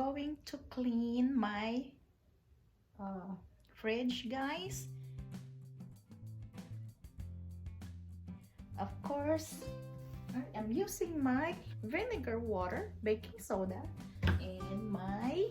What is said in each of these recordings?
going to clean my fridge, guys. Of course, I'm using my vinegar water, baking soda, and my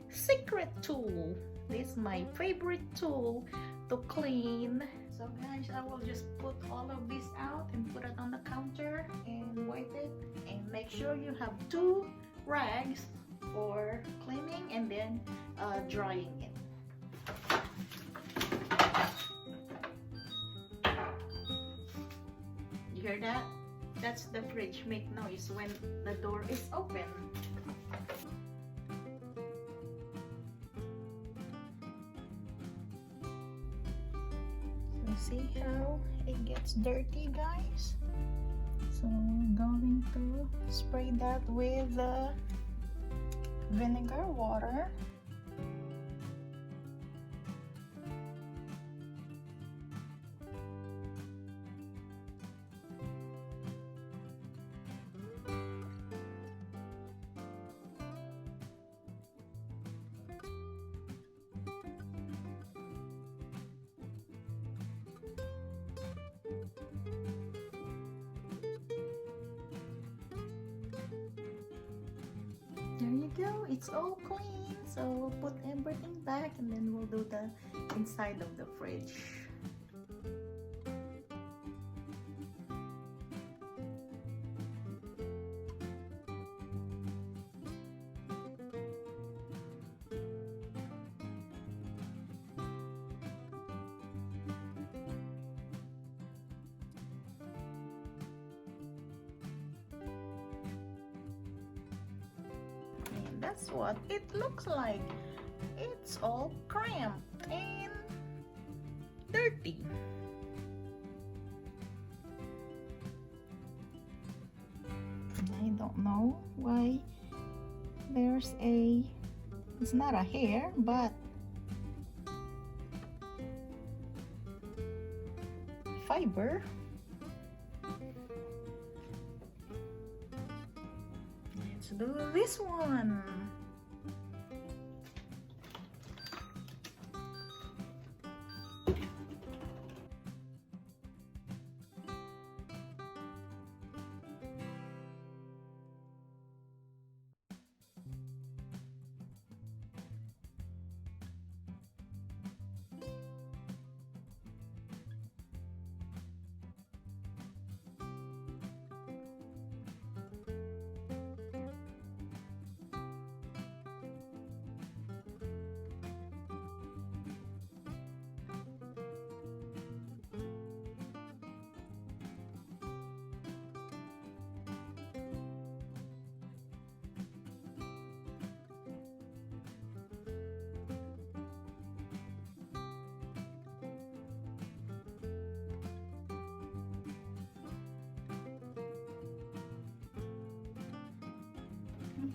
secret tool. This is my favorite tool to clean. So guys, I will just put all of this out and put it on the counter and wipe it, and make sure you have 2 rags for cleaning and then drying it. You hear that? That's the fridge make noise when the door is open. So see how it gets dirty, guys? So we're going to spray that with vinegar water. There you go, it's all clean. So we'll put everything back and then we'll do the inside of the fridge. That's what it looks like. It's all cramped and dirty. I don't know why there's it's not a hair, but fiber. Let's do this one.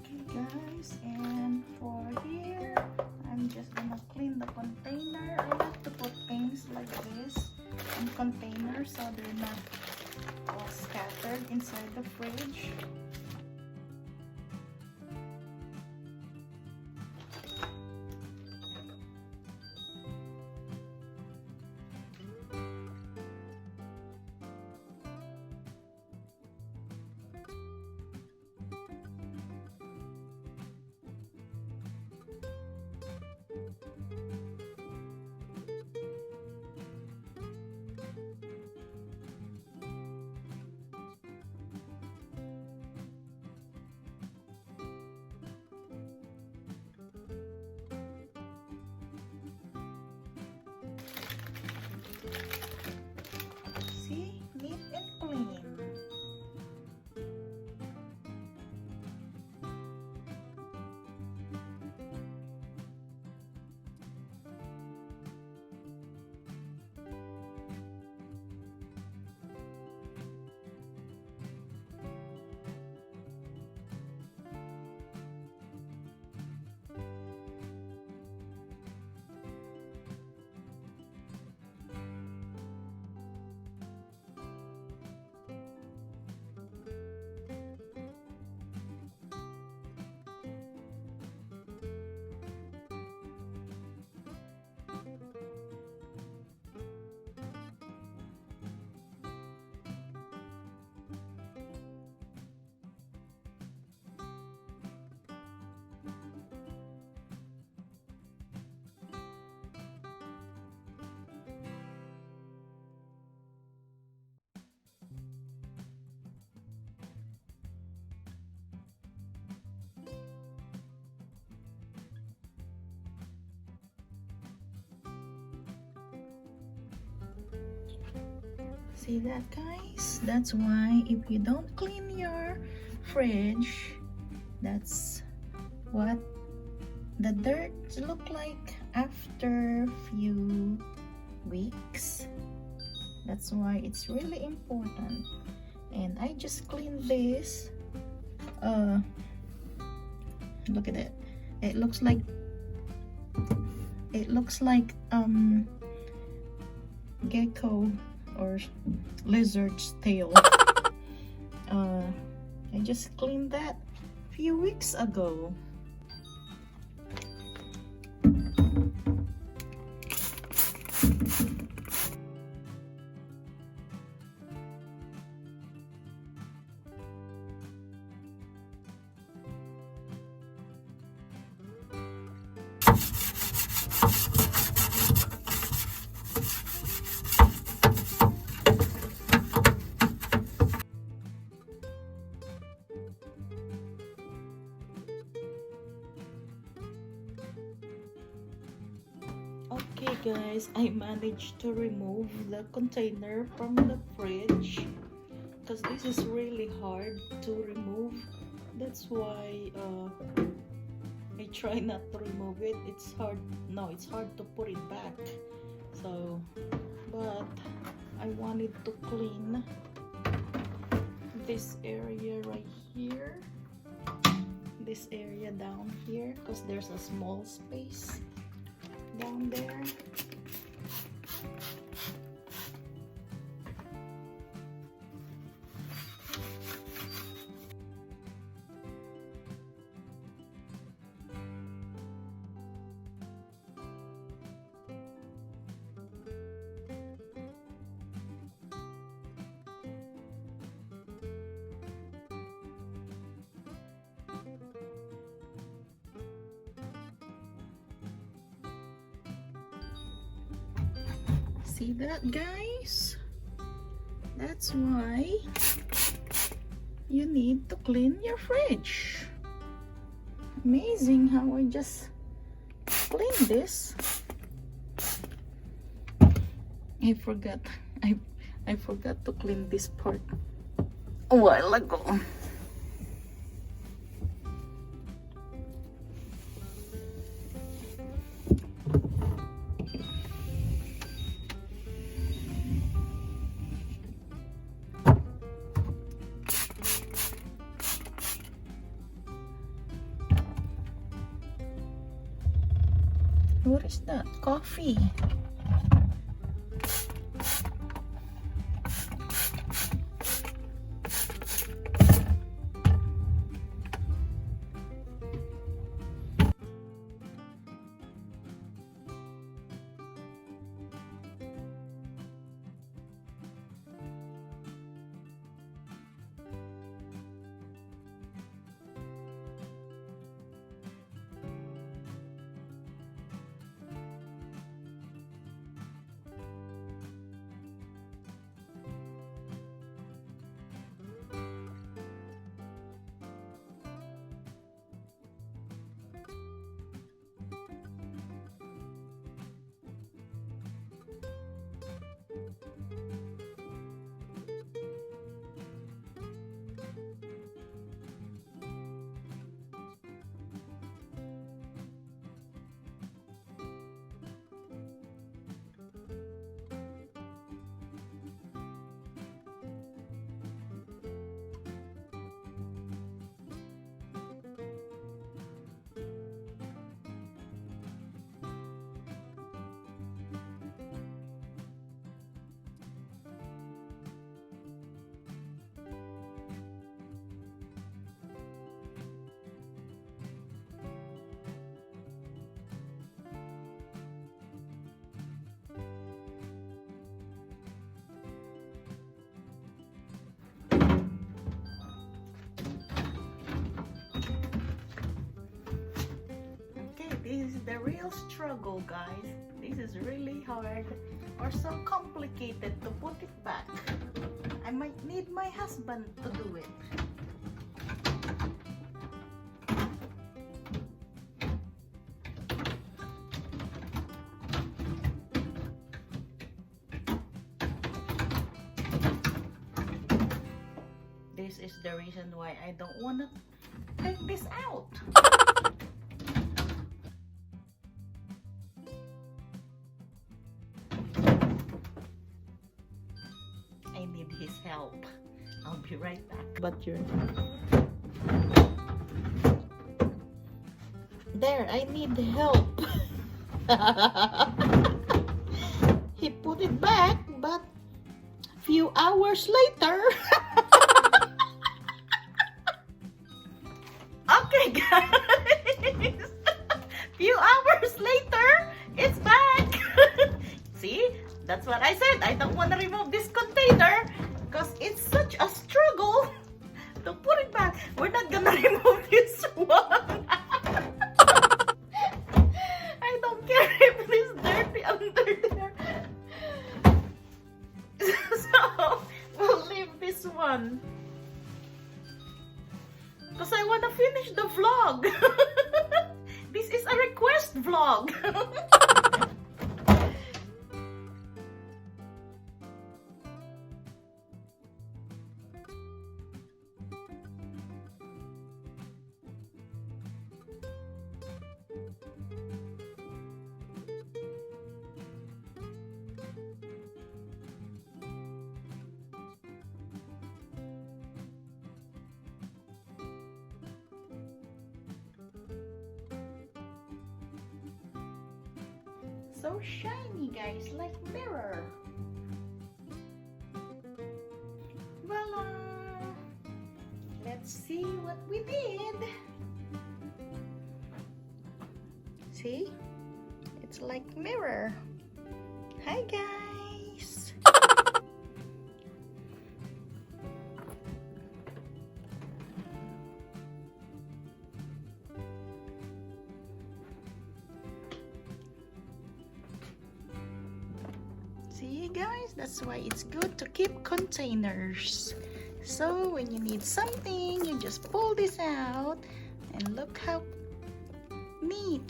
Okay guys, and for here I'm just gonna clean the container. I like to put things like this in containers so they're not all scattered inside the fridge. See that, guys? That's why if you don't clean your fridge, that's what the dirt look like after few weeks. That's why it's really important. And I just cleaned this. Look at it. It looks like gecko or lizard's tail. I just cleaned that a few weeks ago. Okay guys, I managed to remove the container from the fridge because this is really hard to remove. That's why I try not to remove it. It's hard. No, it's hard to put it back. So, but I wanted to clean this area right here, this area down here, because there's a small space down there. See that, guys? That's why you need to clean your fridge. Amazing how I just cleaned this. I forgot to clean this part a while ago. What is that? Coffee. This is the real struggle, guys. This is really hard or so complicated to put it back. I might need my husband to do it. is the reason why I don't want to take this out. I need his help. I'll be right back. But you're... There, I need help. He put it back, but few hours later. Okay, guys. Few hours later, it's back. See, that's what I said. I don't want to remove this container because it's such a struggle to put it back. We're not gonna remove this one. I don't care if it is dirty under there. So, we'll leave this one. Because I want to finish the vlog. This is a request vlog. So shiny, guys, like mirror. Voila! Let's see what we did. See? It's like mirror. Hi, guys. See, guys, that's why it's good to keep containers. So when you need something, you just pull this out and look how neat.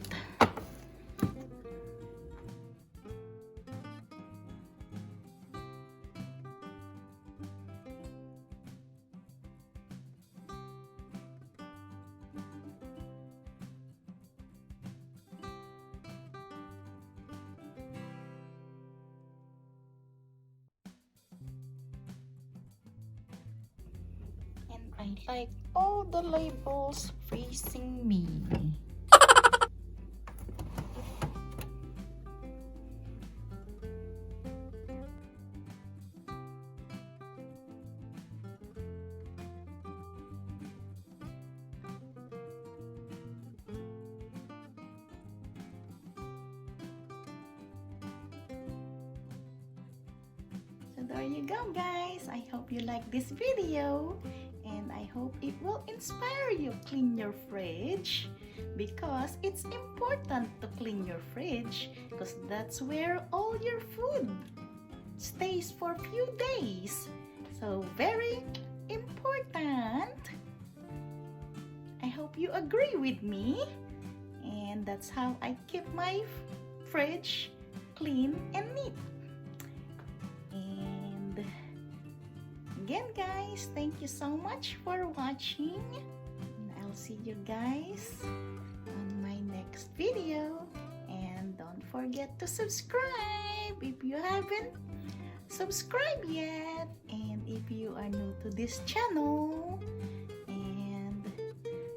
I like all the labels facing me. So there you go, guys. I hope you like this video. And I hope it will inspire you to clean your fridge, because it's important to clean your fridge because that's where all your food stays for a few days. So very important. I hope you agree with me, and that's how I keep my fridge clean and neat. Again, guys, thank you so much for watching, and I'll see you guys on my next video. And don't forget to subscribe if you haven't subscribed yet, and if you are new to this channel. And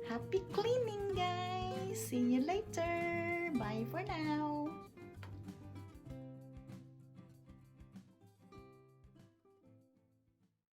happy cleaning, guys. See you later. Bye for now.